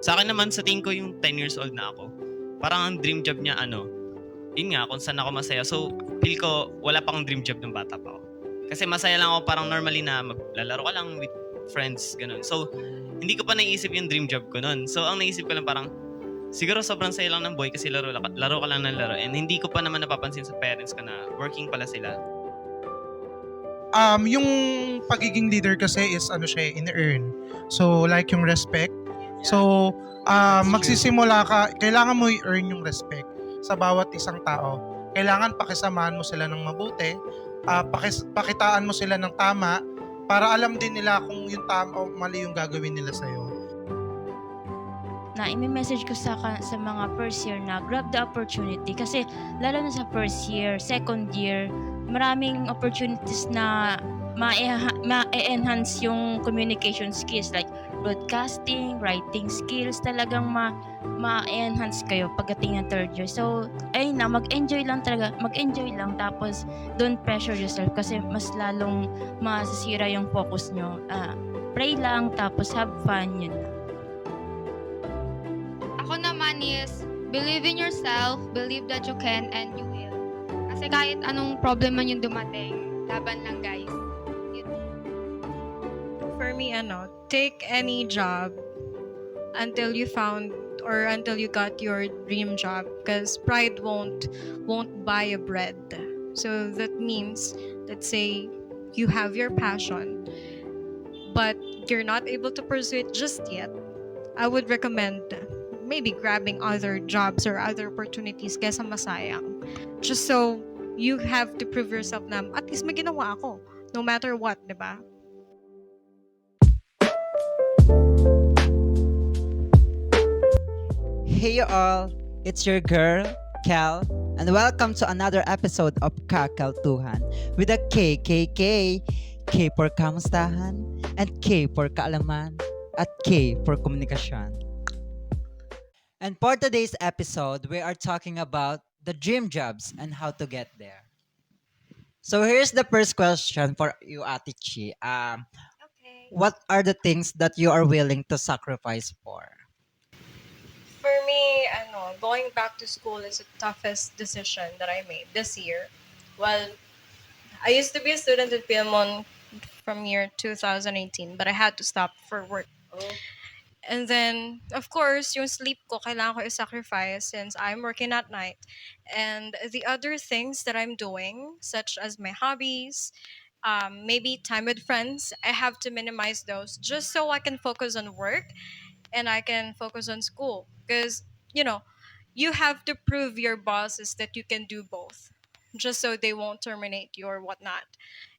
Sa akin naman, sa tingin ko yung 10 years old na ako, parang ang dream job niya yun nga, kung saan ako masaya. So, feel ko wala pa akong dream job nung bata pa ako. Kasi masaya lang ako parang normally na maglalaro ka lang with friends, ganun. So, hindi ko pa naisip yung dream job ko nun. So, ang naisip ko lang parang, siguro sobrang saya lang ng boy kasi laro ka lang ng laro. And hindi ko pa naman napapansin sa parents ko na working pala sila. Yung pagiging leader kasi is in-earn. So, like yung respect. So, That's true. magsisimula ka, kailangan mo i-earn yung respect sa bawat isang tao. Kailangan pakisamahan mo sila ng mabuti, pakitaan mo sila ng tama, para alam din nila kung yung tama o mali yung gagawin nila sa'yo. Na imi-message ko sa mga first year na grab the opportunity kasi lalo na sa first year, second year, maraming opportunities na ma-enhance yung communication skills like broadcasting, writing skills, talagang ma-enhance kayo pagdating ng third year. So, ayun na, mag-enjoy lang tapos don't pressure yourself kasi mas lalong masisira yung focus nyo. Pray lang tapos have fun, yun lang. Ako naman is believe in yourself, believe that you can, and you will. Kasi kahit anong problem man yung dumating, laban lang guys. For me, take any job until you found or until you got your dream job, because pride won't buy a bread. So that means, let's say you have your passion, but you're not able to pursue it just yet. I would recommend maybe grabbing other jobs or other opportunities kaysa masayang. Just so you have to prove yourself na at least may ginawa ako, no matter what, di ba? Hey all, it's your girl, Cal, and welcome to another episode of Kakaltuhan with a KKK. K for kamustahan, and K for kaalaman, at K for komunikasyon. And for today's episode, we are talking about the dream jobs and how to get there. So here's the first question for you, Ate Chi. Okay. What are the things that you are willing to sacrifice for? For me, going back to school is the toughest decision that I made this year. Well, I used to be a student at Piedmont from year 2018, but I had to stop for work. And then, of course, yung sleep ko, kailangan ko i-sacrifice since I'm working at night. And the other things that I'm doing, such as my hobbies, maybe time with friends, I have to minimize those just so I can focus on work and I can focus on school. Because, you have to prove your bosses that you can do both just so they won't terminate you or whatnot.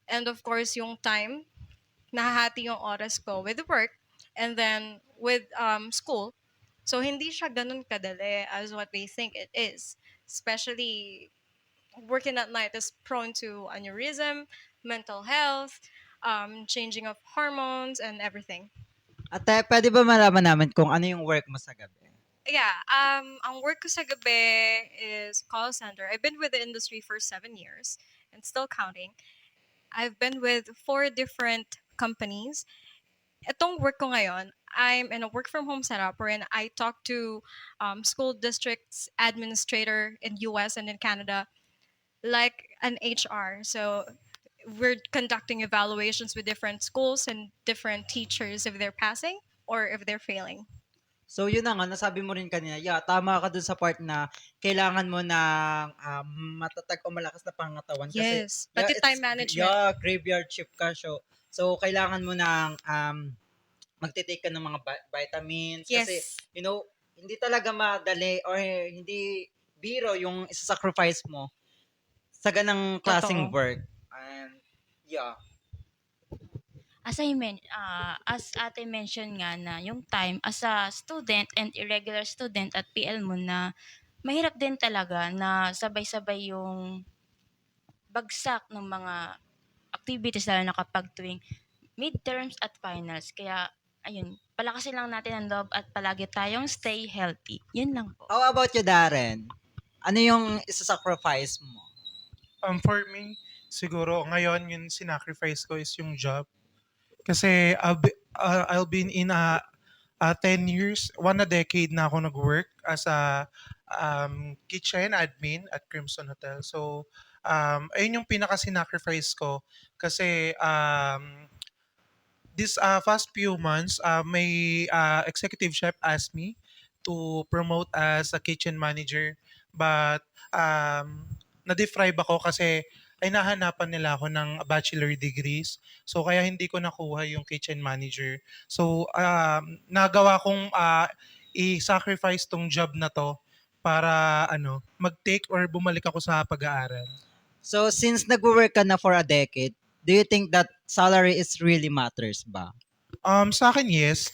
And of course, yung time, nahahati yung oras ko with work and then with school. So, hindi siya ganun kadali as what they think it is. Especially, working at night is prone to aneurysm, mental health, changing of hormones, and everything. Ate, pwede ba malaman namin kung ano yung work mo sa gabi? Yeah, ang work ko sa gabi is call center. I've been with the industry for 7 years and still counting. I've been with 4 different companies. Itong work ko ngayon, I'm in a work from home setup wherein I talk to school districts administrator in US and in Canada like an HR. So we're conducting evaluations with different schools and different teachers if they're passing or if they're failing. So yun na nga, nasabi mo rin kanina, tama ka dun sa part na kailangan mo ng matatag o malakas na pangatawan. Kasi, Yes, pati time management. Graveyard shift ka. So kailangan mo ng magtitake ka ng mga vitamins. Yes. Kasi, hindi talaga madali or hindi biro yung isa-sacrifice mo sa ganang klaseng Totoo. work. And, yeah. As ate mentioned nga na yung time as a student and irregular student at PL mo na mahirap din talaga na sabay-sabay yung bagsak ng mga activities lalo na kapag tuwing midterms at finals. Kaya ayun, palakasin lang natin ang loob at palagi tayong stay healthy. Yun lang po. How about you, Darren? Ano yung isa-sacrifice mo? For me, siguro ngayon yung sinacrifice ko is yung job. Kasi I'll be in a 10 years, a decade na ako nag-work as a kitchen admin at Crimson Hotel. So, ayun yung pinaka-sinacrifice ko kasi this past few months, may executive chef asked me to promote as a kitchen manager. But na-deprive ako kasi ay nahanapan nila ako ng bachelor degrees. So kaya hindi ko nakuha yung kitchen manager. So nagawa kong i-sacrifice tong job na to para mag-take or bumalik ako sa pag-aaral. So, since nag-work ka na for a decade, do you think that salary is really matters ba? Sa akin, yes.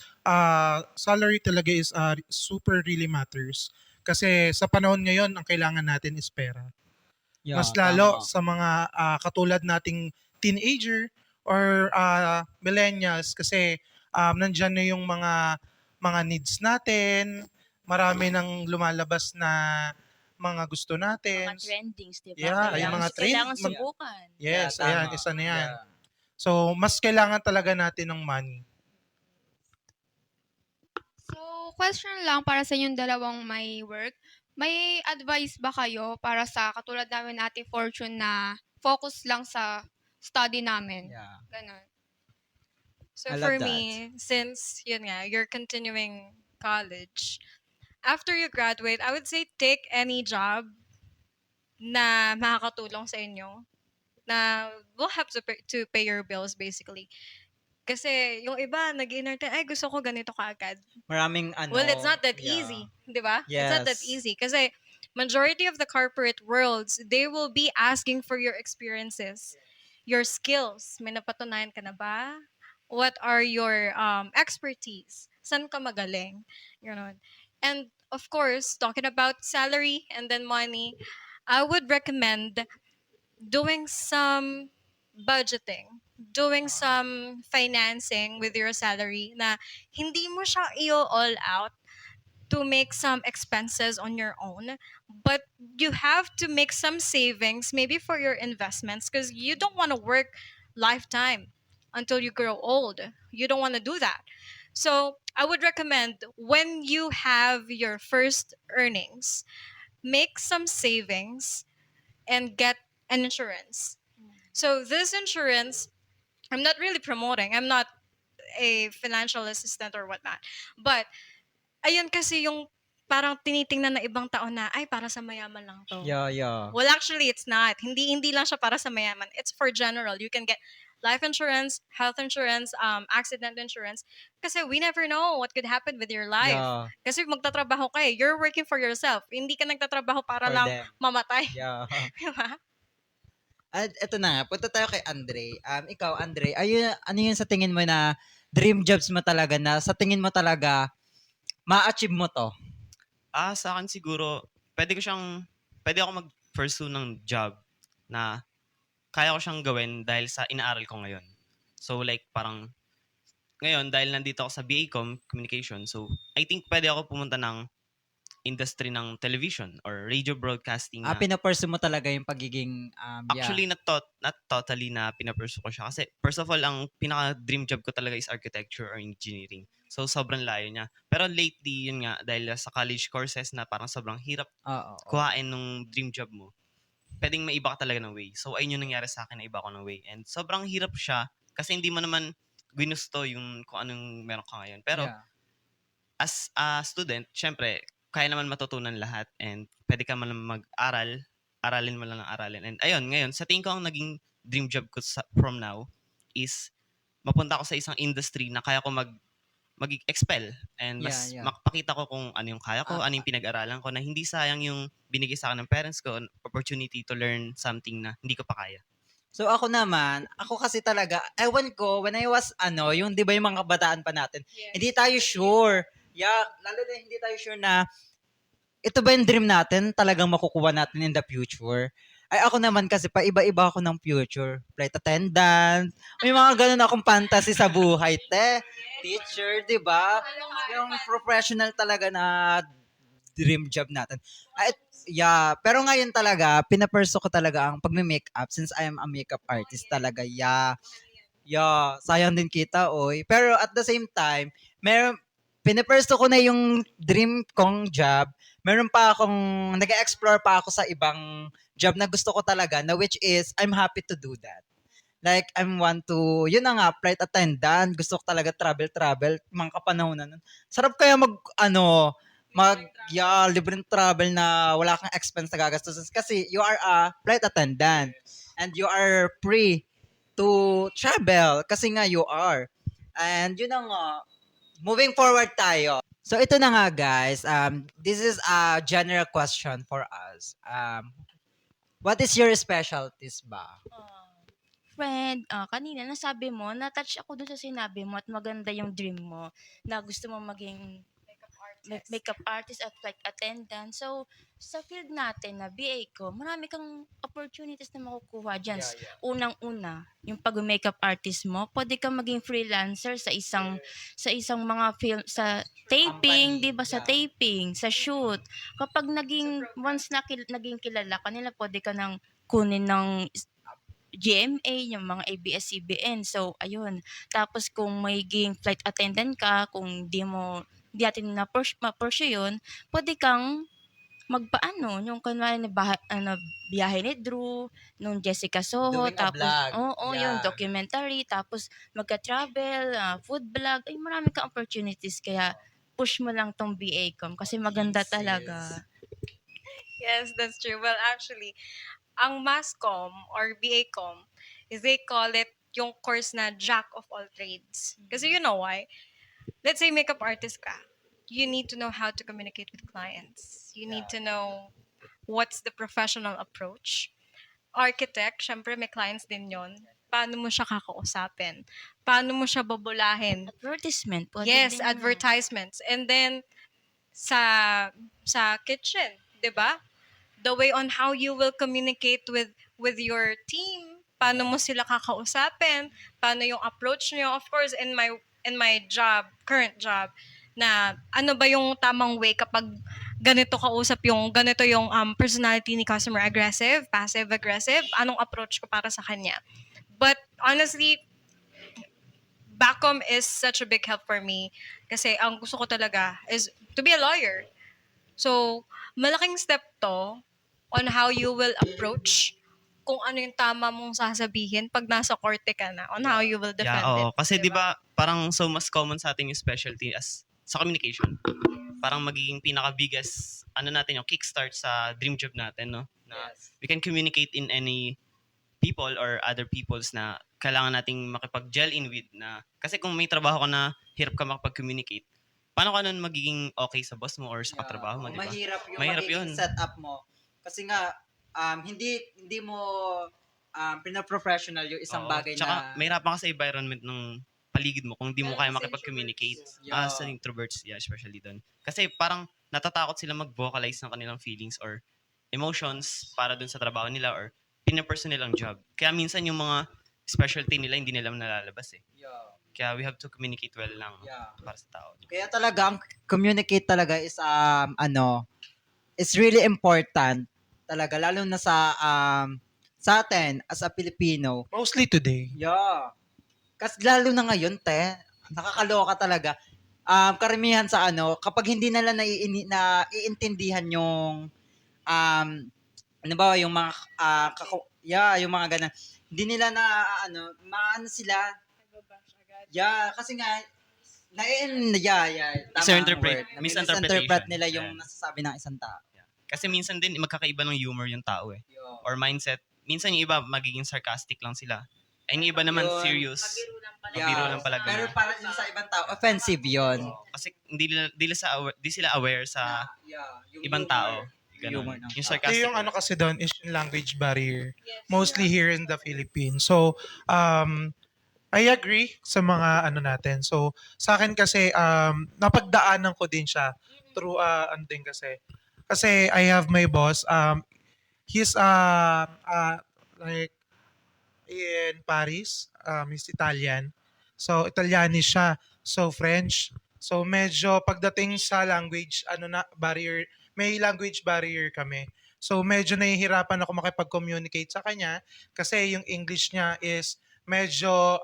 Salary talaga is super really matters. Kasi sa panahon ngayon, ang kailangan natin is pera. Yeah, Mas lalo tama. sa mga katulad nating teenager or millennials kasi nandyan na yung mga needs natin. Marami nang lumalabas na mga gusto natin. Mga trendings, di ba? Yeah, yung mga Kailangan trend- subukan. Yes, Yeah, ayan, tama. isa na yan. Yeah. So, mas kailangan talaga natin ng money. So, question lang para sa inyong dalawang may work. May advice ba kayo para sa katulad namin Ate Fortune na focus lang sa study namin? Yeah. Ganon. So I for love that. me, since yun nga, you're continuing college, after you graduate, I would say take any job na makakatulong sa inyo na will have to pay your bills basically. Kasi yung iba nag-entertain, ay gusto ko ganito kaagad. Maraming ano. Well, it's not that yeah. easy, di ba? It's not that Yes. easy. Kasi majority of the corporate worlds, they will be asking for your experiences, your skills. May napatunayan ka na ba? What are your expertise? San ka magaling? Ganon. And of course, talking about salary and then money, I would recommend doing some budgeting, doing some financing with your salary na hindi mo siya i-all out to make some expenses on your own, but you have to make some savings maybe for your investments because you don't want to work lifetime until you grow old. You don't want to do that. So I would recommend when you have your first earnings, make some savings and get an insurance. So this insurance, I'm not really promoting. I'm not a financial assistant or whatnot. But ayun kasi yung parang tinitingnan na ibang tao na ay para sa mayaman lang to. Yeah. Well, actually it's not. Hindi lang siya para sa mayaman. It's for general. You can get life insurance, health insurance, accident insurance kasi we never know what could happen with your life. Yeah. Kasi magtatrabaho ka eh. You're working for yourself. Hindi ka nagtatrabaho para For lang them. mamatay. Yeah. Diba? At eto na nga, punta tayo kay Andre. Ikaw, Andre, ano yun sa tingin mo na dream jobs mo talaga na sa tingin mo talaga ma-achieve mo to? Sa akin siguro, pwede ako mag-pursue ng job na kaya ko siyang gawin dahil sa inaaral ko ngayon. So like parang, ngayon dahil nandito ako sa BA Communication, so I think pwede ako pumunta ng industry ng television or radio broadcasting na. Pinapursue mo talaga yung pagiging, Actually, not totally na pinapursu ko siya. Kasi, first of all, ang pinaka-dream job ko talaga is architecture or engineering. So, sobrang layo niya. Pero lately, yun nga, dahil sa college courses na parang sobrang hirap Oo. kuhain nung dream job mo, pwedeng maiba ka talaga ng way. So, ayun yung nangyari sa akin, na iba ko ng way. And sobrang hirap siya kasi hindi mo naman ginusto yung kung anong meron ka ngayon. Pero, Yeah. as a student, syempre, kaya naman matutunan lahat and pwede ka man mag-aral, aralin mo lang ng aralin. And ayun, ngayon, sa tingin ko ang naging dream job ko from now is mapunta ako sa isang industry na kaya ko mag-expel and mas Yeah. makapakita ko kung ano yung kaya ko, ano yung pinag-aralan ko na hindi sayang yung binigay sa akin ng parents ko, opportunity to learn something na hindi ko pa kaya. So ako naman, ako kasi talaga, ewan ko, when I was, yung di ba yung mga kabataan pa natin, hindi tayo sure. Yeah, lalo na hindi tayo sure na ito ba yung dream natin, talagang makukuha natin in the future. Ay ako naman kasi paiba-iba ako ng future. Flight attendant, may mga ganun akong fantasy sa buhay, Teacher, di ba? Yung professional talaga na dream job natin. Pero ngayon talaga, pinapursue ko talaga ang pagme-makeup since I am a makeup artist talaga. Yeah, sayang din kita, oy. Pero at the same time, piniperso ko na yung dream kong job. Meron pa akong, nag-explore pa ako sa ibang job na gusto ko talaga, na which is, I'm happy to do that. Like, I'm want to, yun na nga, flight attendant. Gusto ko talaga travel, mga kapanahon na nun. Sarap kaya libreng travel na wala kang expense na gagastos. Kasi you are a flight attendant. And you are free to travel. Kasi nga you are. And yun na nga, moving forward tayo. So ito na nga guys, this is a general question for us. What is your specialties ba? Friend, kanina nasabi mo, na-touch ako dun sa sinabi mo at maganda yung dream mo na gusto mo maging makeup artist at flight attendant. So, sa field natin na BA ko, marami kang opportunities na makukuha dyan. Unang-una, yung pag-makeup artist mo, pwede kang maging freelancer sa isang mga film, sa taping, Company, 'di ba, sa yeah. taping, sa shoot. Kapag once na naging kilala ka nila, pwede ka nang kunin ng GMA, yung mga ABS-CBN. So, ayun. Tapos kung magiging flight attendant ka, kung di natin ma-pursue yun, pwede kang magpaano, yung kunwari na biyahe ni Drew, nung Jessica Soho, Doing a tapos, vlog. oo, yung Yeah. documentary, tapos magka-travel, food vlog, ay marami kang opportunities, kaya push mo lang tong BA Com kasi maganda Yes, talaga. Yes, that's true. Well, actually, ang MASCOM or BACOM is they call it yung course na jack of all trades. Kasi you know why? Let's say makeup artist ka. You need to know how to communicate with clients. You need to know what's the professional approach. Architect, syempre may clients din yon. Paano mo siya kakausapin? Paano mo siya babulahin? Advertisement, pwede Yes, din yun. advertisements. And then sa kitchen, 'di ba? The way on how you will communicate with your team, paano mo sila kakausapin, paano yung approach niyo. Of course, in my job, current job, na ano ba yung tamang way kapag ganito yung personality ni customer, aggressive, passive aggressive, anong approach ko para sa kanya. But honestly, Bacom is such a big help for me kasi ang gusto ko talaga is to be a lawyer. So, malaking step to on how you will approach kung ano yung tama mong sasabihin pag nasa korte ka na, on how you will defend Yeah, oo. it. Kasi 'di diba? ba parang so mas common sa atin yung specialty as sa communication. Parang magiging pinaka-biggest natin yung kickstart sa dream job natin, no? Na we can communicate in any people or other peoples na kailangan nating makipag-gel in with na kasi kung may trabaho ka na hirap ka makipag-communicate, paano ka nun magiging okay sa boss mo or sa katrabaho mo, di ba? Mahirap yung Mahirap magiging yun. setup mo. Kasi nga, hindi mo pina-professional yung isang Oo. bagay Tsaka na... mahirapan ka sa environment ng paligid mo kung di mo kaya makipag-communicate. Yeah. Sa introverts, yeah, especially doon. Kasi parang natatakot sila mag-vocalize ng kanilang feelings or emotions para dun sa trabaho nila or pinaperson nilang job. Kaya minsan yung mga specialty nila hindi nila nalalabas eh. Yeah. Kaya we have to communicate well lang Yeah. para sa tao. Kaya talaga, ang communicate talaga is, is really important talaga. Lalo na sa atin, as a Filipino. Mostly today. Yeah. Kasi lalo na ngayon, nakakaloka talaga. Karamihan sa kapag hindi nila naiintindihan yung, ano ba, yung mga, yung mga ganun. Hindi nila maano sila. Yeah, kasi nga, tama Misinterpret- ang word. misinterpretation. Nila yung Yan. nasasabi ng isang tao. Kasi minsan din magkakaiba ng humor yung tao eh. Yeah. Or mindset. Minsan yung iba magiging sarcastic lang sila. Ay yung iba naman Yun. serious. Pagbiro lang pala Pero ganun. para din sa ibang tao, offensive yun. Kasi di sila aware sa Yung ibang humor. tao. Ganun. Humor ng Yung tao. sarcastic. Yung kasi doon is yung language barrier. Mostly here in the Philippines. So, I agree sa mga natin. So, sa akin kasi, napagdaanan ko din siya through, din kasi. Kasi I have my boss, he's, like, in Paris, he's Italian. So, Italianish siya. So, French. So, medyo pagdating sa language, barrier, may language barrier kami. So, medyo nahihirapan ako makipag-communicate sa kanya kasi yung English niya is medyo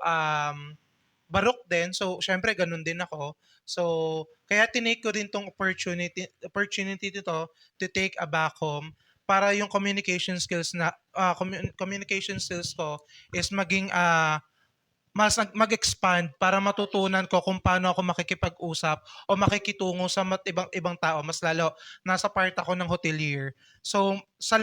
barok din. So, syempre, ganun din ako. So, kaya tinake ko rin tong opportunity nito to take a back home para yung communication skills ko is maging mag-expand para matutunan ko kung paano ako makikipag-usap o makikitungo sa ibang tao, mas lalo nasa part ako ng hotelier. So sa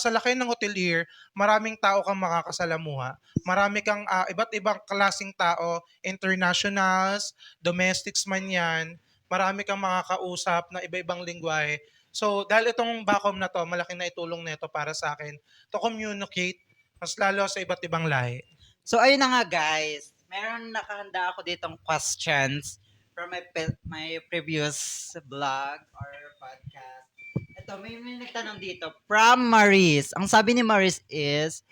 laki ng hotelier, maraming tao kang makakasalamuha. Marami kang iba't ibang klaseng tao, internationals, domestics man 'yan. Marami kang makakausap na iba-ibang lingwahe. So dahil itong bakom na to, malaking naitulong nito para sa akin to communicate mas lalo sa iba't ibang lahi. So ayun na nga guys, meron nakahanda ako ditong questions from my previous vlog or podcast. Ito, may nagtanong dito from Maris. Ang sabi ni Maris is,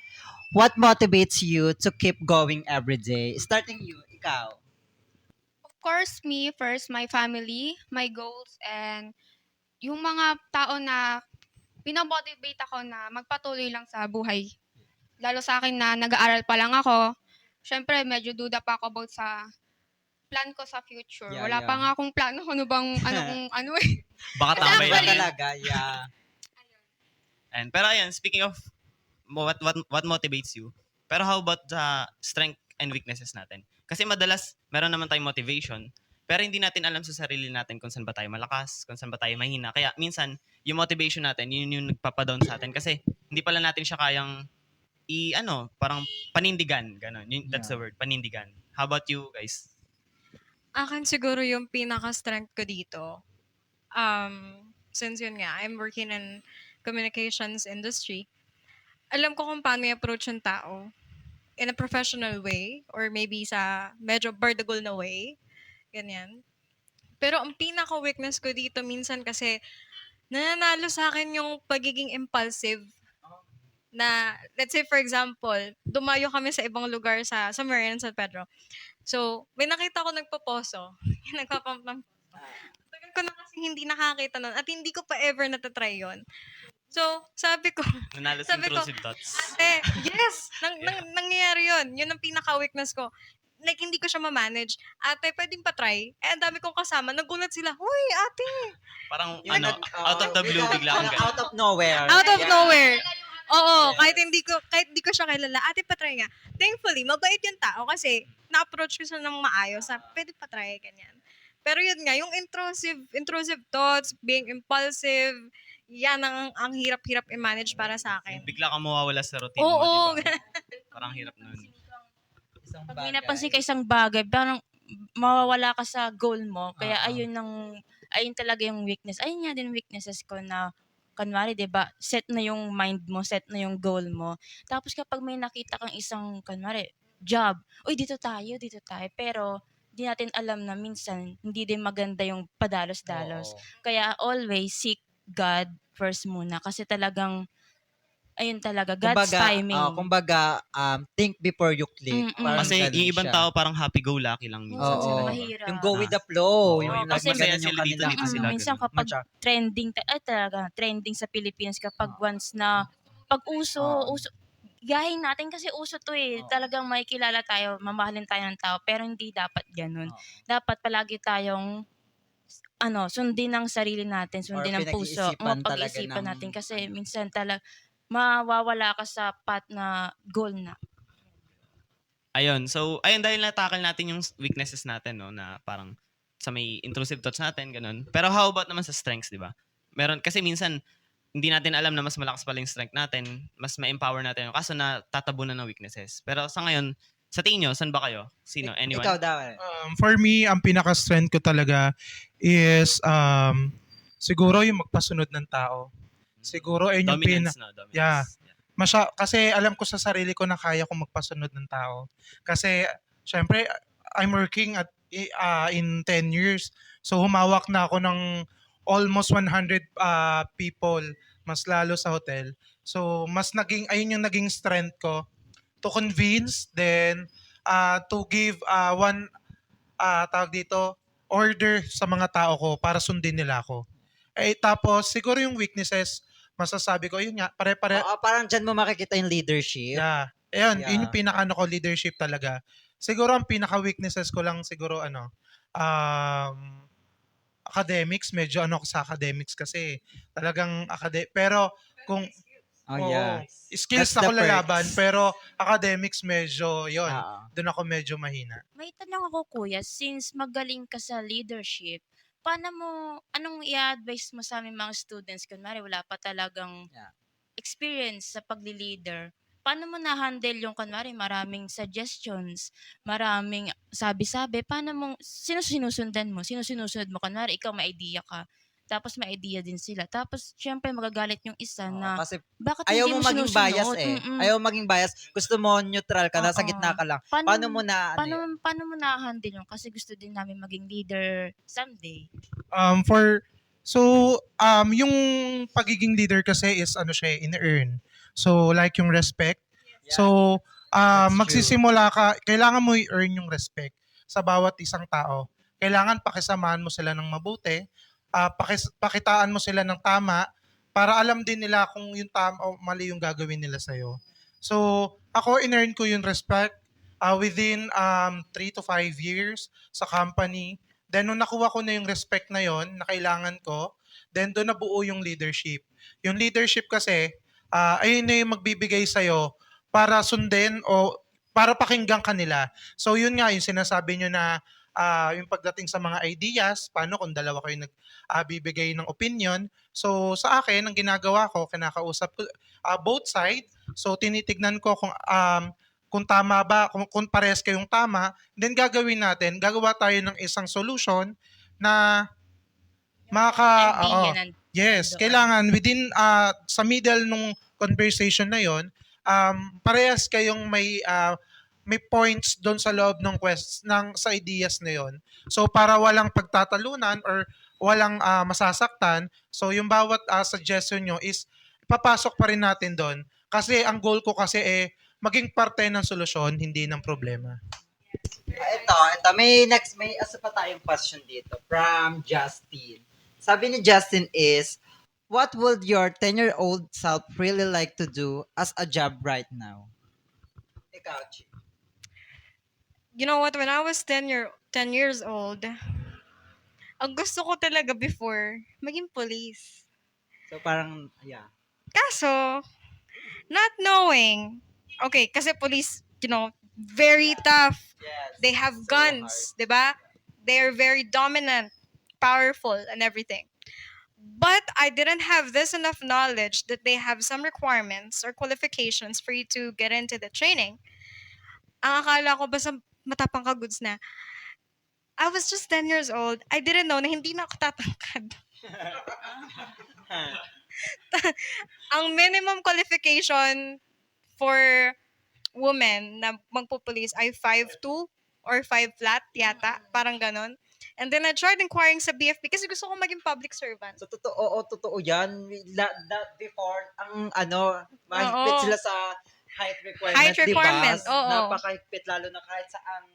what motivates you to keep going every day? Starting you, ikaw. Of course, me first, my family, my goals, and yung mga tao na pinamotivate ako na magpatuloy lang sa buhay. Lalo sa akin na nag-aaral pa lang ako, syempre medyo duda pa ako about sa plan ko sa future. Yeah, Wala yeah. pa nga akong plano kung ano eh. Baka Kasi tambay Iba lang yun. talaga, yeah. Pero ayan, speaking of what motivates you, pero how about the strength and weaknesses natin? Kasi madalas, meron naman tayong motivation, pero hindi natin alam sa sarili natin kung saan ba tayo malakas, kung saan ba tayo mahina. Kaya minsan, yung motivation natin, yun yung nagpapadown sa atin. Kasi hindi pala natin siya kayang parang panindigan. Ganon. That's the word, panindigan. How about you guys? Akin siguro yung pinaka-strength ko dito. Since yun nga, I'm working in communications industry. Alam ko kung paano i-approach yung tao in a professional way or maybe sa medyo bardagol na way. Ganyan. Pero ang pinaka-weakness ko dito minsan kasi nananalo sa akin yung pagiging impulsive na, let's say for example, dumayo kami sa ibang lugar sa Marian, San Pedro. So, may nakita ko nagpo-poso. Yung nagpapump ng tagal ko na kasi hindi nakakita nun at hindi ko pa ever natatry yun. So, sabi ko, Nanalo sa Sabi ko, intrusive thoughts. yes, nangyayari yun. Yun ang pinaka-weakness ko. Like, hindi ko siya ma-manage. Ate, pwedeng pa-try. Eh, ang dami kong kasama. Nagulat sila, huy, ate. Parang, Yung out of the blue, bigla kang Out of nowhere. Out of Yeah. nowhere. Oo, kahit hindi ko siya kilala. Ate, pa-try nga. Thankfully, mabait yung tao kasi na-approach ko siya ng maayos na pwede pa-try, ganyan. Pero yun nga, yung intrusive thoughts, being impulsive, yan ang hirap-hirap i-manage para sa akin. Bigla kang mawawala sa routine Oo, mo, diba? Parang hirap nun. Isang Pag may bagay. napansin ka isang bagay, parang mawawala ka sa goal mo. Kaya ayun talaga yung weakness. Ayun nga din weaknesses ko na kunwari, 'di ba? Set na yung mind mo, set na yung goal mo. Tapos kapag may nakita kang isang kunwari job, uy dito tayo. Pero di natin alam na minsan hindi din maganda yung padalos-dalos. Oo. Kaya always seek God first muna kasi talagang ayun talaga God's timing. Kumbaga, think before you click. Mm-mm. Parang Kasi ganun yung ibang siya. tao parang happy-go-lucky lang minsan Oo. sila. Mahirap. Yung go with the flow. Oo, Yung kasi nagmaganon masaya yung sila dito, kanilang dito sila. Minsan ganun. kapag Matcha. trending sa Philippines kapag once na pag uso, gahin natin kasi uso to eh. Oo. Talagang may kilala tayo, mamahalin tayo ng tao, pero hindi dapat ganun. Oo. Dapat palagi tayong sundin ang sarili natin, sundin Or ang puso, pinag-iisipan talaga pag-iisipan ng- natin kasi minsan mawawala ka sa path na goal na. Ayun. So, dahil natakal natin yung weaknesses natin, no, na parang sa may intrusive thoughts natin, ganun. Pero how about naman sa strengths, di ba? Meron, kasi minsan, hindi natin alam na mas malakas pala yung strength natin, mas ma-empower natin yung kaso na tatabunan ng weaknesses. Pero sa ngayon, sa tingin nyo, saan ba kayo? Sino? Anyone? Ikaw daw. For me, ang pinaka-strength ko talaga is siguro yung magpasunod ng tao. Siguro ayun yung Dominance, no? Dominance. Yeah. Kasi alam ko sa sarili ko na kaya kong magpasunod ng tao. Kasi syempre I'm working in 10 years. So humawak na ako ng almost 100 people, mas lalo sa hotel. So ayun yung naging strength ko to convince, then to give one order sa mga tao ko para sundin nila ako. Tapos siguro yung weaknesses, masasabi ko yun nga, pare-pare. Oo, parang dyan mo makikita yung leadership. Yeah. Ayun, yun yung pinaka ko, leadership talaga. Siguro ang pinaka-weaknesses ko lang siguro academics. Medyo ano ako sa academics kasi talagang pero kung Oh, oo, yeah. skills That's the ako lalaban perks. pero academics medyo yon, Oo. doon ako medyo mahina. May tanong ako kuya, since magaling ka sa leadership, paano mo, anong i-advise mo sa aming mga students, kunwari wala pa talagang Yeah. experience sa pagli-leader, paano mo na-handle yung kunwari maraming suggestions, maraming sabi-sabi, paano mo, sino sinusundan mo? Sino sinusunod mo? Kunwari ikaw may idea ka, tapos may idea din sila. Tapos syempre magagalit yung isa Oo, na kasi bakit ayaw hindi mo mo maging bias sinusunod? eh. Mm-mm. Ayaw mo maging bias. Gusto mo neutral ka, nasa gitna Oo. ka lang. Paano, Paano mo na ano yun? paano mo na-handle yun? Kasi gusto din namin maging leader someday. Um for yung pagiging leader kasi is ano siya, in-earn. So like yung respect. Yeah, So that's true. magsisimula ka, kailangan mo i-earn yung respect sa bawat isang tao. Kailangan pakisamahan mo sila ng mabuti, pakitaan mo sila ng tama para alam din nila kung yung tama o mali yung gagawin nila sa'yo. So, ako, in-earn ko yung respect within 3 to 5 years sa company. Then, nung nakuha ko na yung respect na yon na kailangan ko, then doon nabuo yung leadership. Yung leadership kasi, ayun na yung magbibigay sa'yo para sundin o para pakinggan ka nila. So, yun nga, yung sinasabi nyo na yung pagdating sa mga ideas, paano kung dalawa kayo nagbibigay ng opinion. So, sa akin, ang ginagawa ko, kinakausap ko both side. So, tinitignan ko kung tama ba, kung parehas kayong tama, then gagawin natin, gagawa tayo ng isang solution na Idea oo, yes, nandoon. kailangan within sa middle nung conversation na yon, parehas kayong may points doon sa loob ng sa ideas na yon. So para walang pagtatalunan or walang masasaktan, so yung bawat suggestion nyo is papasok pa rin natin doon. Kasi ang goal ko kasi maging parte ng solusyon, hindi ng problema. Ito. May asa pa tayong question dito from Justin. Sabi ni Justin is, what would your 10-year-old self really like to do as a job right now? Ikaw, Chi. You know what? When I was 10 years old, ang gusto ko talaga before, maging police. So parang, yeah. Kaso, not knowing, okay, kasi police, very tough. Yes. They have So guns, diba? They're very dominant, powerful, and everything. But I didn't have this enough knowledge that they have some requirements or qualifications for you to get into the training. Ang akala ko basta matapang ka goods na. I was just 10 years old. I didn't know na hindi na ako tatangkad. Ang minimum qualification for women na magpupulis ay 5'2" or 5 flat yata, parang ganon. And then I tried inquiring sa BFP kasi gusto ko maging public servant. So totoo yan. Before, ang mahigpit Oo. sila sa height requirement, Height requirement, diba? oo. Napakahigpit lalo na kahit saang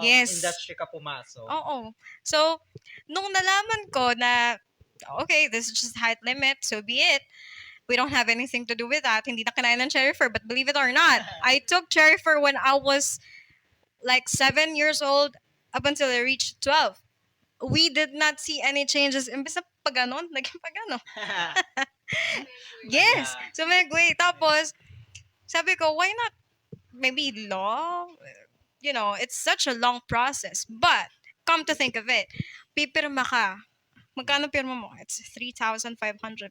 Yes. industry ka pumasok. Oo. So, nung nalaman ko na, okay, this is just height limit, so be it. We don't have anything to do with that. Hindi na kinain ng Cherry Fur, but believe it or not, I took Cherry Fur when I was like 7 years old up until I reached 12. We did not see any changes. Imbes na pag ganon, naging pag ganon. Yes. Yeah. So, wait. Tapos, sabi ko, why not maybe law? It's such a long process. But, come to think of it, pipirma ka. Magkano pirma mo? It's 3,500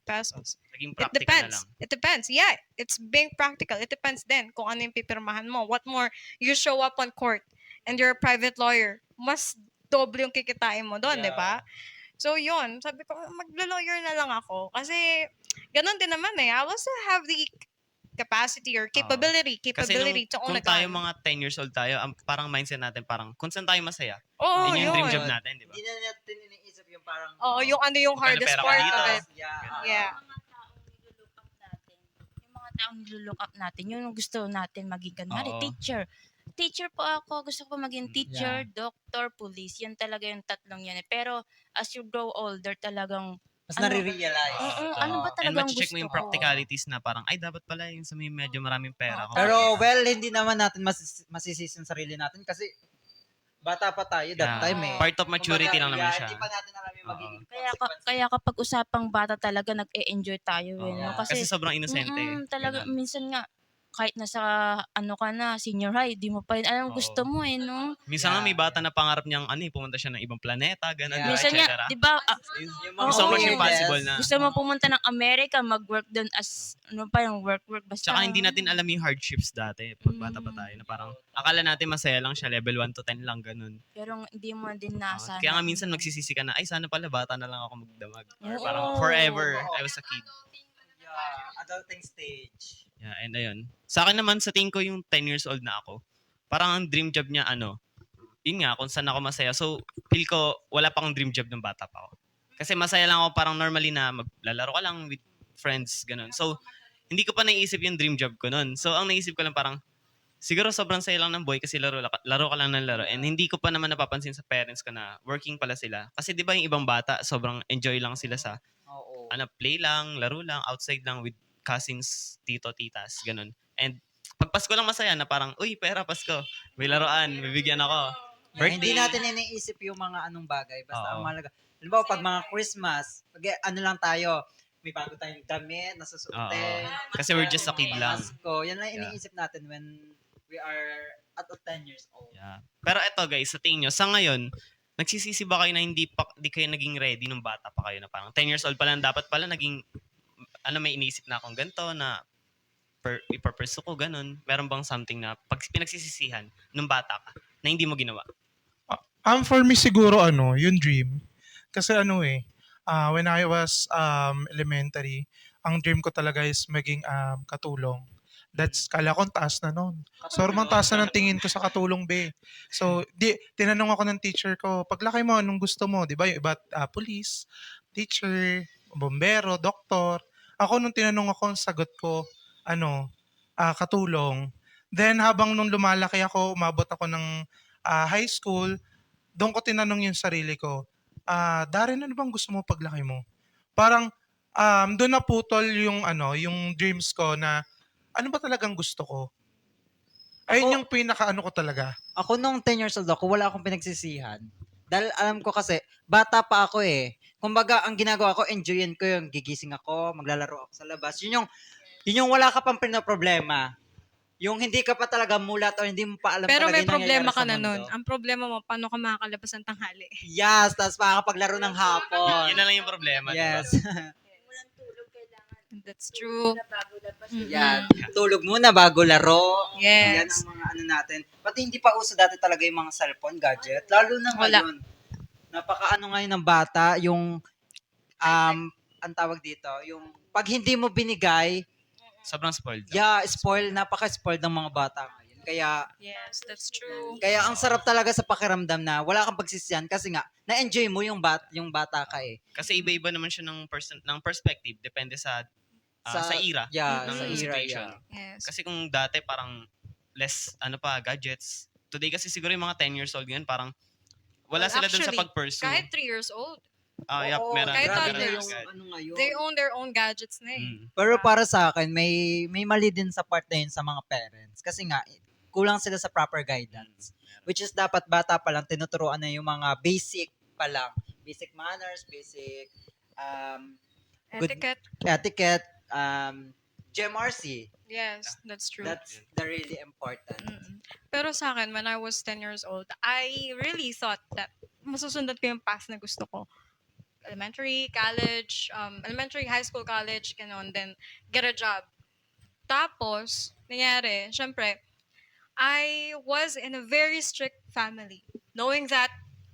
pesos. Naging It practical na depends. lang. It depends. Yeah, it's being practical. It depends din kung ano yung pipirmahan mo. What more, you show up on court and you're a private lawyer, mas doble yung kikitain mo doon, Yeah. di ba? So, yun. Sabi ko, maglo-lawyer na lang ako. Kasi, ganun din naman eh. I also have the capacity or capability Kasi to own kung a tayo gun. mga 10 years old tayo, parang mindset natin parang kung saan tayo masaya. Oo, Yun yung dream yun. job natin, di ba? Hindi na natin iniisip yung parang... Oo, yung ano yung Magkano hardest pera ka part dito? of it. Yeah. Yeah. Yung mga taong nilulook up natin, yung gusto natin maging kunwari, Oo. teacher. Teacher po ako, gusto ko maging teacher, Yeah. doctor, police. Yan talaga yung tatlong yan. Pero as you grow older, talagang Mas Ano- nare-realize. ano ba And talagang check mo gusto yung ko? practicalities na parang, ay, dapat pala yung sa may medyo maraming pera ko. Pero well, hindi naman natin masisisi yung sarili natin kasi bata pa tayo that Yeah. time eh. Part of maturity Kumbaga, lang naman yeah, siya. Hindi pa natin alam yung Oo. magiging Kaya, consequences. kaya kapag usapang bata talaga, nag-e-enjoy tayo. Oo. No? Kasi sobrang inosente. Talaga, Ganun. minsan nga, kahit nasa ano ka na, senior high, di mo pa rin alam Oo. gusto mo no? Minsan nga Yeah. may bata na pangarap niyang pumunta siya ng ibang planeta, ganun, Yeah. Minsan etc. nga, di ba, Yung Oo, so much yes. impossible na. gusto mo pumunta ng Amerika, mag-work doon as, ano pa yung work, basta. Tsaka hindi natin alam yung hardships dati pag bata pa tayo na parang akala natin masaya lang siya, level 1 to 10 lang, ganun. Pero hindi mo din nasa. Kaya nga minsan magsisisi ka na, ay sana pala bata na lang ako magdamag. Or Oo. parang forever, I was a kid. Yeah, adulting stage. Yeah, and ayun. Sa akin naman, sa tingin ko yung 10 years old na ako, parang ang dream job niya, yun nga, kung saan ako masaya. So, feel ko, wala pa akong dream job ng bata pa ako. Kasi masaya lang ako parang normally na maglalaro ka lang with friends, ganun. So, hindi ko pa naisip yung dream job ko nun. So, ang naisip ko lang parang, siguro sobrang saya lang ng boy kasi laro ka lang ng laro. And hindi ko pa naman napapansin sa parents ko na working pala sila. Kasi di ba yung ibang bata, sobrang enjoy lang sila sa Oo. play lang, laro lang, outside lang with cousins, tito, titas, ganun. And pag Pasko lang masaya na parang, uy, pera, Pasko. May laruan, bibigyan ako. Yeah, hindi Birthday. natin iniisip yung mga anong bagay. Basta ang Oo. mahalaga. Halimbawa, pag mga Christmas, pag ano lang tayo, may bago tayong damit, nasusuotin. Kasi we're just a kid lang. Pasko, yan lang Yeah. iniisip natin when we are at 10 years old. Yeah. Pero eto guys, sa tingin nyo, sa ngayon, nagsisisi ba kayo na hindi kayo naging ready nung bata pa kayo na parang 10 years old pa lang, dapat pala naging, may iniisip na akong ganito na ipapursue ko, ganun. Meron bang something na pag pinagsisisihan nung bata ka na hindi mo ginawa? For me siguro yung dream. Kasi when I was elementary, ang dream ko talaga is maging katulong. That's kala ko ang taas na noon. Sobrang taas na ng tingin ko sa katulong be. So, tinanong ako ng teacher ko, paglaki mo anong gusto mo, 'di ba? Yung iba police, teacher, bombero, doktor. Ako nung tinanong ako, ang sagot ko katulong. Then habang nung lumalaki ako, umabot ako ng high school, doon ko tinanong yung sarili ko, Darren, ano bang gusto mo paglaki mo? Parang doon naputol yung dreams ko na ano ba talagang gusto ko? Ayun yung pinaka-ano ko talaga. Ako nung 10 years old ako, wala akong pinagsisihan. Dahil alam ko kasi, bata pa ako eh. Kumbaga, ang ginagawa ko, enjoyin ko yung gigising ako, maglalaro ako sa labas. Yun yung wala ka pang problema. Yung hindi ka pa talaga mulat o hindi mo pa alam Pero talaga may yung problema nangyayari ka sa na mundo. nun. Ang problema mo, paano ka makakalabas ng tanghali? Yes, tapos makakapaglaro ng hapon. Yun na lang yung problema. Yes. That's true. Yan. Tulog muna bago laro. Yan Yes. ang mga ano natin. Pati hindi pa uso dati talaga yung mga cellphone gadget. Lalo na Wala. ngayon. Napakaano ngayon ng bata, yung ang tawag dito, yung pag hindi mo binigay, Sobrang spoiled. napaka-spoiled ng mga bata ngayon. Yes, that's true. Kaya ang sarap talaga sa pakiramdam na wala kang pagsisiyan kasi nga na-enjoy mo yung bata ka eh. Kasi iba-iba naman siya ng perspective. Depende sa era. Yeah, ng sa era. situation. Yeah. Yes. Kasi kung dati parang less, gadgets. Today kasi siguro yung mga 10 years old ngayon, parang wala Well, sila dun sa actually, pag-pursue. Kahit 3 years old, Yep, Oo, meron. kahit grabe meron na toddlers. yung agad. ano ngayon. they own their own gadgets na eh. Pero para sa akin, may mali din sa part na yun sa mga parents. Kasi nga, kulang sila sa proper guidance. Which is dapat bata pa lang, tinuturuan na yung mga basic pa lang. Basic manners, basic Good- Etiquette. etiquette, GMRC. Yes, that's true. That's the really important. Pero sa akin, when I was 10 years old, I really thought that masusundan ko yung path na gusto ko. Elementary, college, elementary, high school, college, ganon, then get a job. Tapos, nangyari, syempre, I was in a very strict family. Knowing that,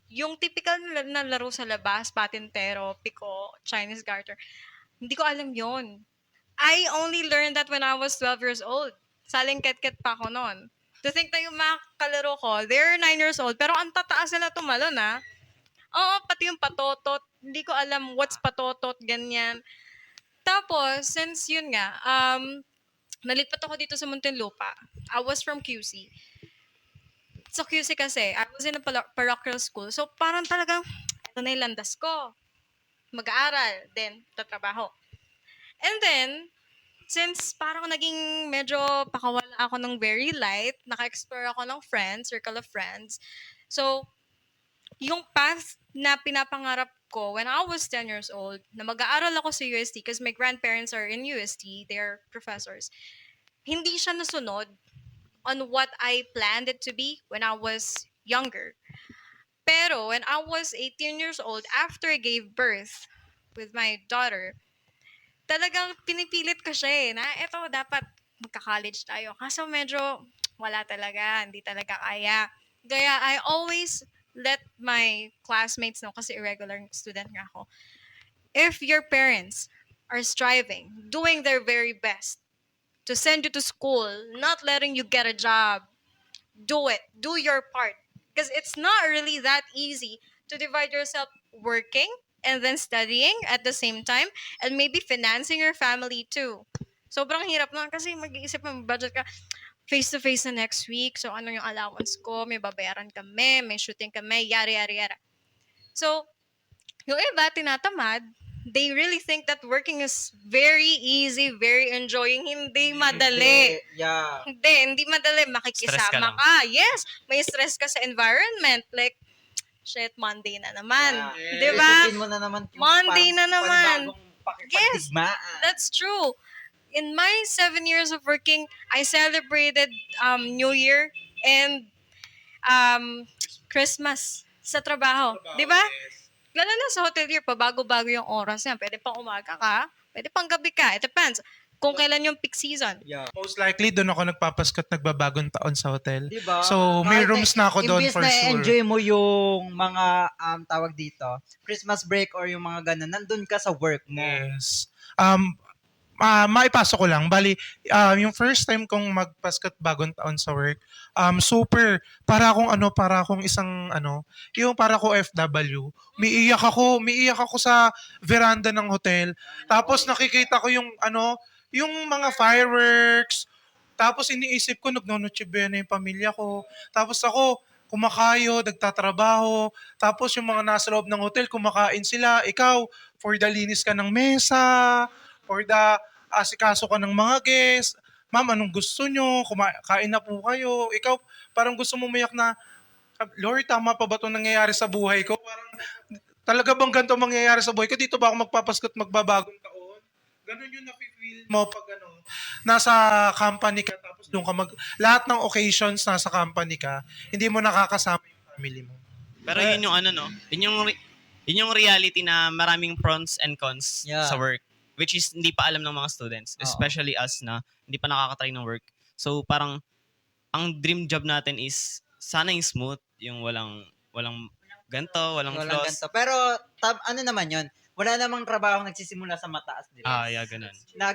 yung typical na laro sa labas, patintero, piko, Chinese garter, hindi ko alam yon. I only learned that when I was 12 years old. Saling ket-ket pa ako noon. To think na yung mga kalaro ko, they're 9 years old, pero ang tataas nila tumalon, ha? Oo, pati yung patotot. Hindi ko alam what's patotot, ganyan. Tapos, since yun nga, nalipat ako dito sa Muntinlupa. I was from QC. Sa QC kasi, I was in a parochial school. So, parang talagang, ito na yung landas ko. mag-aaral, then tatrabaho. And then, since parang naging medyo pakawala ako ng very light, naka-explore ako ng friends, circle of friends. So, yung path na pinapangarap ko when I was 10 years old, na mag-aaral ako sa UST because my grandparents are in UST, they're professors, hindi siya nasunod on what I planned it to be when I was younger. Pero when I was 18 years old, after I gave birth with my daughter, talagang pinipilit ko siya na eto dapat magka-college tayo. Kaso medyo wala talaga, hindi talaga kaya. Kaya I always let my classmates know kasi irregular student nga ako. If your parents are striving, doing their very best to send you to school, not letting you get a job, do it. Do your part. Because it's not really that easy to divide yourself working and then studying at the same time and maybe financing your family too. Sobrang hirap na kasi mag-iisip mo, budget ka face-to-face na next week. So, ano yung allowance ko? May babayaran kami, may shooting kami, yari. So, yung iba, tinatamad. They really think that working is very easy, very enjoying. Hindi madali. Yeah. Hindi madali. Stress ka Makikisama lang. ka. Yes, may stress ka sa environment. Like, shit, Monday na naman. Yeah. Di ba? Isipin mo na naman yung Monday na naman. panibagong pakipagdigmaan. That's true. In my 7 years of working, I celebrated New Year and Christmas sa trabaho. Di ba? Lalo na sa hotelier, pabago-bago yung oras yan. Pwede pang umaga ka, pwede pang gabi ka. It depends kung kailan yung peak season. Yeah. Most likely, doon ako nagpapaskot nagbabagong taon sa hotel. Diba? So, may rooms na ako doon for Imbis na sure. enjoy mo yung mga tawag dito, Christmas break or yung mga ganun, nandun ka sa work mo. Yes. Maipasok ko lang. Bali, yung first time kong magpaskot bagong taon sa work, super, para akong isang, yung para ko FW. Umiiyak ako sa veranda ng hotel. Tapos nakikita ko yung mga fireworks. Tapos iniisip ko, nagnonoche buena yung pamilya ko. Tapos ako, kumakayo, nagtatrabaho. Tapos yung mga nasa loob ng hotel, kumakain sila. Ikaw, for the linis ka ng mesa, for the asikaso ka ng mga guests. Ma'am, anong gusto nyo? Kain na po kayo. Ikaw, parang gusto mo mayak na, Lord, tama pa ba itong nangyayari sa buhay ko? Parang, talaga bang ganito mangyayari sa buhay ko? Dito ba ako magpapaskot magbabagong taon? Ganun yung nafe-feel mo pag nasa company ka, tapos doon ka lahat ng occasions nasa company ka, hindi mo nakakasama yung family mo. Pero yun yung yun yung reality na maraming pros and cons Yeah. sa work, which is hindi pa alam ng mga students, Oo. especially us na hindi pa nakakatry ng work. So parang ang dream job natin is sana yung smooth, yung walang ganto, walang Walang flaws. ganito. Pero, ano naman yun? Wala namang trabaho nagsisimula sa mataas, di ba? Yeah, ganun.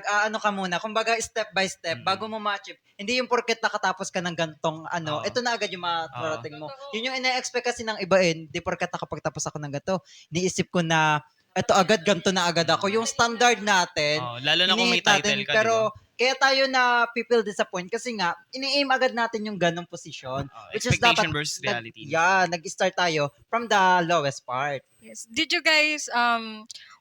Ano ka muna, kumbaga step by step, bago mo ma-achieve. Hindi yung porket nakatapos ka ng gantong Oo. ito na agad yung matarating mo. Yun yung ina-expect kasi ng iba di porket nakapagtapos ako ng ganito. Niisip ko na, ito agad, ganto na agad ako. Yung standard natin, Lalo na kung may iniit title natin, ka, pero di ba? kaya tayo na people disappoint kasi nga, ini-aim agad natin yung ganong posisyon. Which is Expectation dapat, versus reality. nag-start tayo from the lowest part. Yes. Did you guys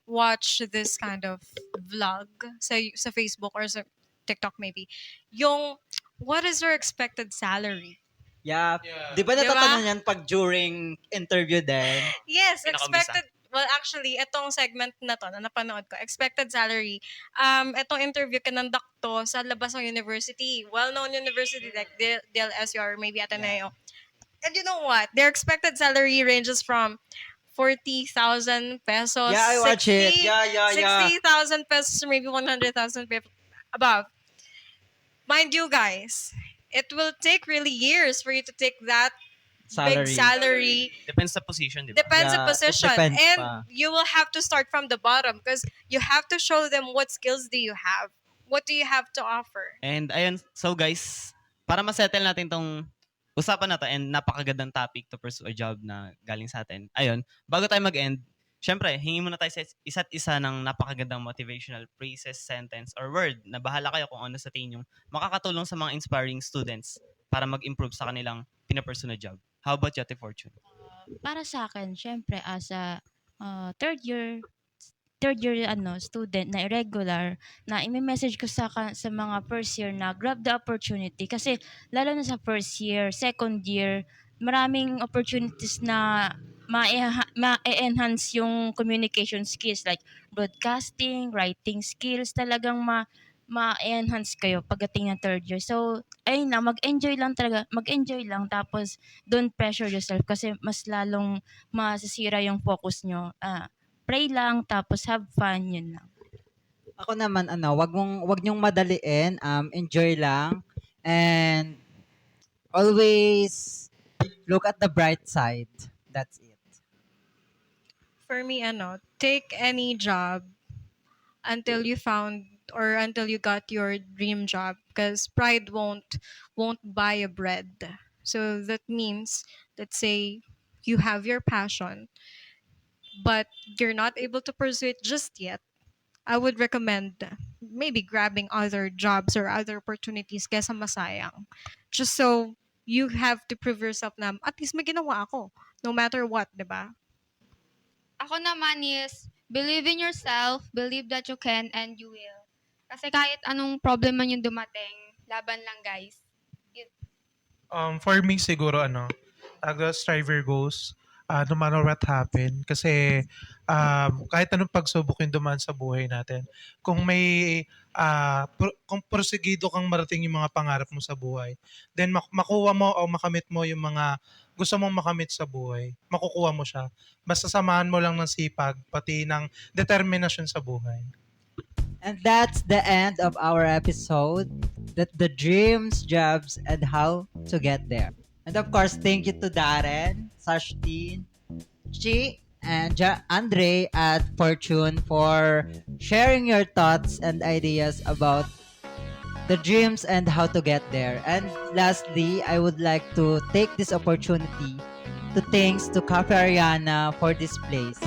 watch this kind of vlog sa Facebook or sa TikTok maybe? Yung, what is your expected salary? Yeah. Yeah. Di ba Di ba? natatanong yan pag during interview din? Yes, Pinakaumpisa. expected. Well, actually, itong segment na to na napanood ko, expected salary. Itong interview kinonduct to sa labas ng university. Well-known university like DLSU or maybe Ateneo. And you know what? Their expected salary ranges from 40,000 pesos. Yeah, I watch it. Yeah. 60,000 pesos to maybe 100,000 above. Mind you guys, it will take really years for you to take that big salary. Depends sa position, di ba? Depends Yeah, on it position. depends And pa. you will have to start from the bottom because you have to show them what skills do you have. What do you have to offer? And ayun, so guys, para ma-settle natin tong usapan na to and napakagandang topic to pursue a job na galing sa atin. Ayun, bago tayo mag-end, syempre, hingi muna tayo sa isa't isa ng napakagandang motivational phrases, sentence, or word na bahala kayo kung ano sa tingin yung makakatulong sa mga inspiring students para mag-improve sa kanilang pinapursue na job. How about you, Ate Fortune? Para sa akin, syempre, as a third year third year student na irregular, na ime-message ko sa mga first year na grab the opportunity kasi lalo na sa first year, second year, maraming opportunities na ma-enhance yung communication skills like broadcasting, writing skills, talagang ma-enhance kayo pagdating ng third year. So, ayun na, mag-enjoy lang talaga, mag-enjoy lang tapos don't pressure yourself kasi mas lalong masisira yung focus nyo. Pray lang tapos have fun, yun lang. Ako naman wag niyong madaliin, enjoy lang and always look at the bright side. That's it. For me, take any job until you found or until you got your dream job because pride won't buy a bread. So that means, let's say you have your passion but you're not able to pursue it just yet. I would recommend maybe grabbing other jobs or other opportunities kesa masayang. Just so you have to prove yourself na at least may ginawa ako no matter what, 'di ba? Ako naman is, believe in yourself, believe that you can, and you will. Kasi kahit anong problem man yung dumating, laban lang guys. For me siguro striver goals, no matter what happen. Kasi kahit anong pagsubok yung dumaan sa buhay natin, kung may kung porsigido kang marating yung mga pangarap mo sa buhay, then makuha mo o makamit mo yung mga gusto mong makamit sa buhay, makukuha mo siya. Basta samahan mo lang ng sipag, pati ng determinasyon sa buhay. And that's the end of our episode, that the dreams, jobs, and how to get there. And of course, thank you to Darren, Sashtin, Chi, and Andre at Fortune for sharing your thoughts and ideas about the dreams and how to get there. And lastly, I would like to take this opportunity to thanks to Cafe Ariana for this place.